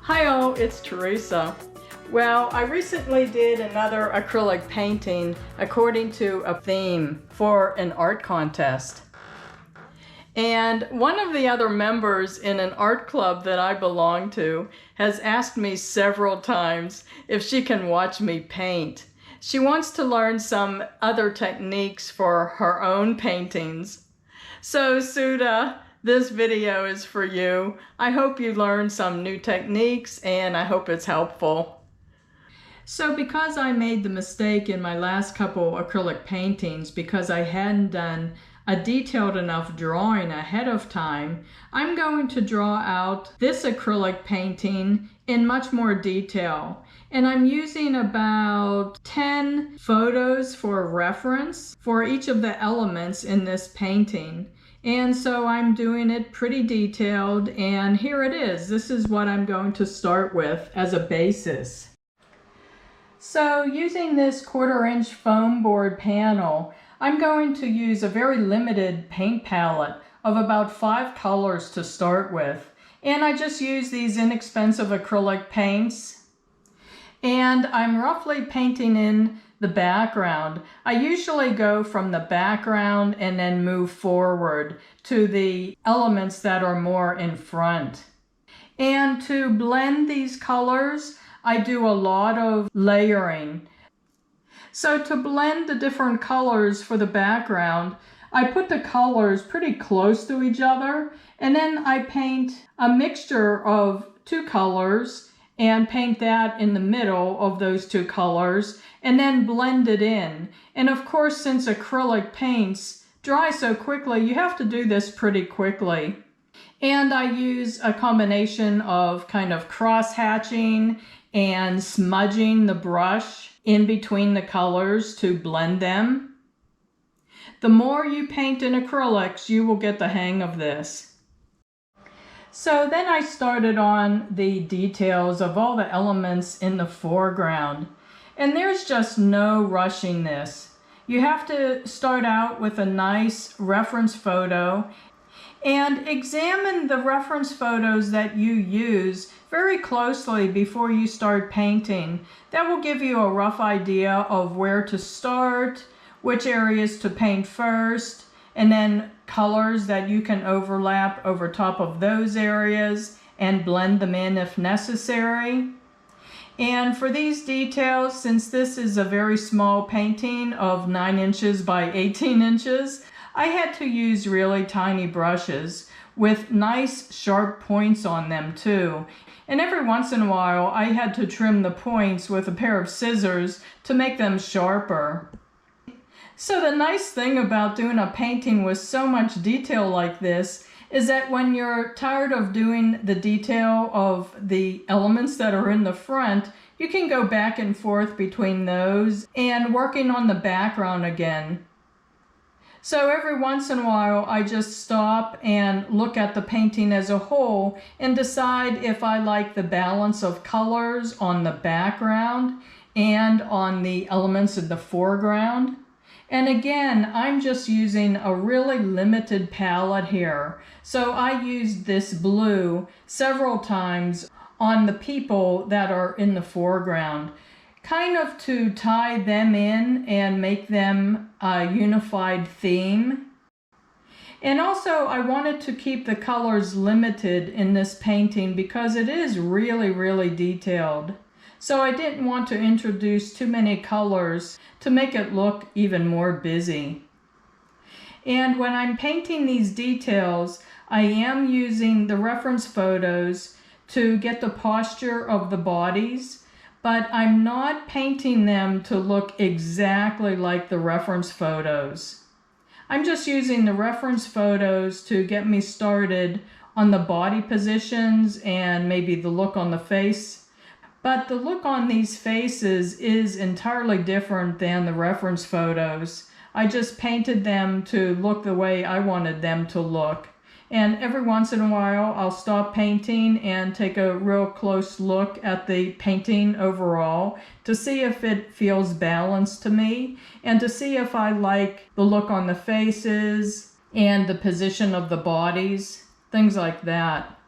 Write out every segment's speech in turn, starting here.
Hi all, it's Teresa. Well, I recently did another acrylic painting according to a theme for an art contest. And one of the other members in an art club that I belong to has asked me several times if she can watch me paint. She wants to learn some other techniques for her own paintings. So Suda, this video is for you. I hope you learn some new techniques and I hope it's helpful. So because I made the mistake in my last couple acrylic paintings because I hadn't done a detailed enough drawing ahead of time, I'm going to draw out this acrylic painting in much more detail. And I'm using about 10 photos for reference for each of the elements in this painting. And so I'm doing it pretty detailed, and here it is. This is what I'm going to start with as a basis. So using this 1/4-inch foam board panel, I'm going to use a very limited paint palette of about 5 colors to start with. And I just use these inexpensive acrylic paints. And I'm roughly painting in the background. I usually go from the background and then move forward to the elements that are more in front. And to blend these colors, I do a lot of layering. So to blend the different colors for the background, I put the colors pretty close to each other, and then I paint a mixture of 2 colors and paint that in the middle of those 2 colors and then blend it in. And of course, since acrylic paints dry so quickly, you have to do this pretty quickly. And I use a combination of kind of cross-hatching and smudging the brush in between the colors to blend them. The more you paint in acrylics, you will get the hang of this. So then I started on the details of all the elements in the foreground. And there's just no rushing this. You have to start out with a nice reference photo and examine the reference photos that you use very closely before you start painting. That will give you a rough idea of where to start, which areas to paint first, and then colors that you can overlap over top of those areas and blend them in if necessary. And for these details, since this is a very small painting of 9 inches by 18 inches, I had to use really tiny brushes with nice sharp points on them too. And every once in a while, I had to trim the points with a pair of scissors to make them sharper. So the nice thing about doing a painting with so much detail like this is that when you're tired of doing the detail of the elements that are in the front, you can go back and forth between those and working on the background again. So every once in a while, I just stop and look at the painting as a whole and decide if I like the balance of colors on the background and on the elements in the foreground. And again, I'm just using a really limited palette here. So I used this blue several times on the people that are in the foreground, kind of to tie them in and make them a unified theme. And also I wanted to keep the colors limited in this painting because it is really, really detailed. So I didn't want to introduce too many colors to make it look even more busy. And when I'm painting these details, I am using the reference photos to get the posture of the bodies, but I'm not painting them to look exactly like the reference photos. I'm just using the reference photos to get me started on the body positions and maybe the look on the face. But the look on these faces is entirely different than the reference photos. I just painted them to look the way I wanted them to look. And every once in a while, I'll stop painting and take a real close look at the painting overall to see if it feels balanced to me and to see if I like the look on the faces and the position of the bodies, things like that.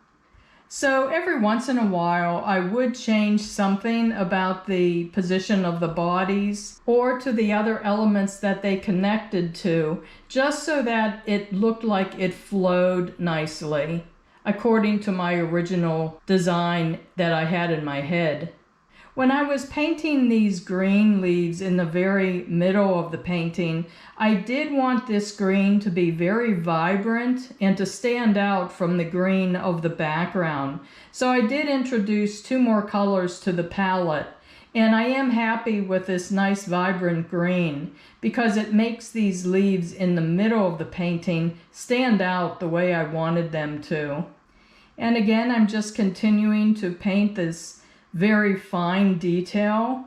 So every once in a while, I would change something about the position of the bodies or to the other elements that they connected to, just so that it looked like it flowed nicely, according to my original design that I had in my head. When I was painting these green leaves in the very middle of the painting, I did want this green to be very vibrant and to stand out from the green of the background. So I did introduce 2 more colors to the palette, and I am happy with this nice vibrant green because it makes these leaves in the middle of the painting stand out the way I wanted them to. And again, I'm just continuing to paint this very fine detail.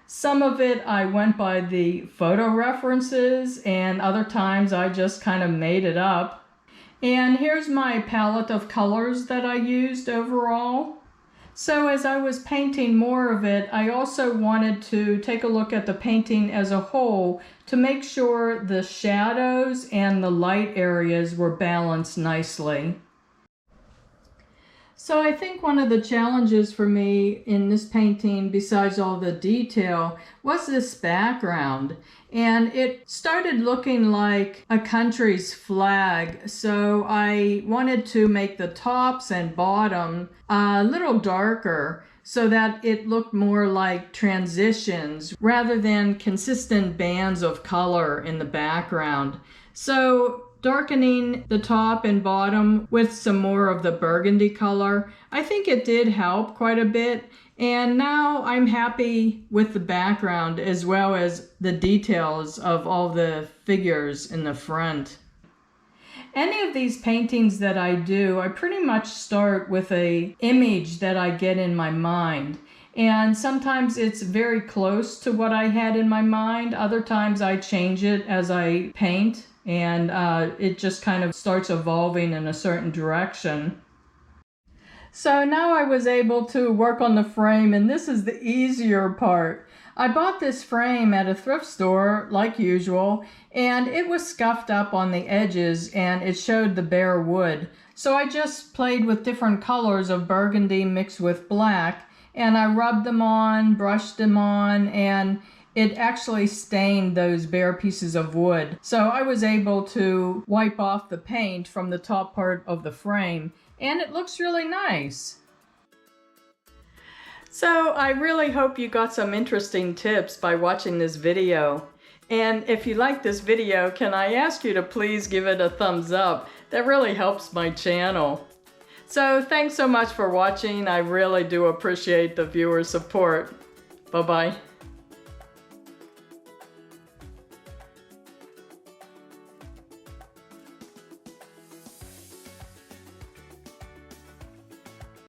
Some of it I went by the photo references, and other times I just kind of made it up. And here's my palette of colors that I used overall. So as I was painting more of it, I also wanted to take a look at the painting as a whole to make sure the shadows and the light areas were balanced nicely. So I think one of the challenges for me in this painting, besides all the detail, was this background. And it started looking like a country's flag. So I wanted to make the tops and bottom a little darker so that it looked more like transitions rather than consistent bands of color in the background. So darkening the top and bottom with some more of the burgundy color, I think it did help quite a bit. And now I'm happy with the background as well as the details of all the figures in the front. Any of these paintings that I do, I pretty much start with an image that I get in my mind. And sometimes it's very close to what I had in my mind. Other times I change it as I paint, and it just kind of starts evolving in a certain direction. So now I was able to work on the frame, and this is the easier part. I bought this frame at a thrift store like usual, and it was scuffed up on the edges and it showed the bare wood. So I just played with different colors of burgundy mixed with black, and I rubbed them on, brushed them on, and it actually stained those bare pieces of wood. So I was able to wipe off the paint from the top part of the frame, and it looks really nice. So I really hope you got some interesting tips by watching this video. And if you like this video, can I ask you to please give it a thumbs up? That really helps my channel. So thanks so much for watching. I really do appreciate the viewer support. Bye-bye.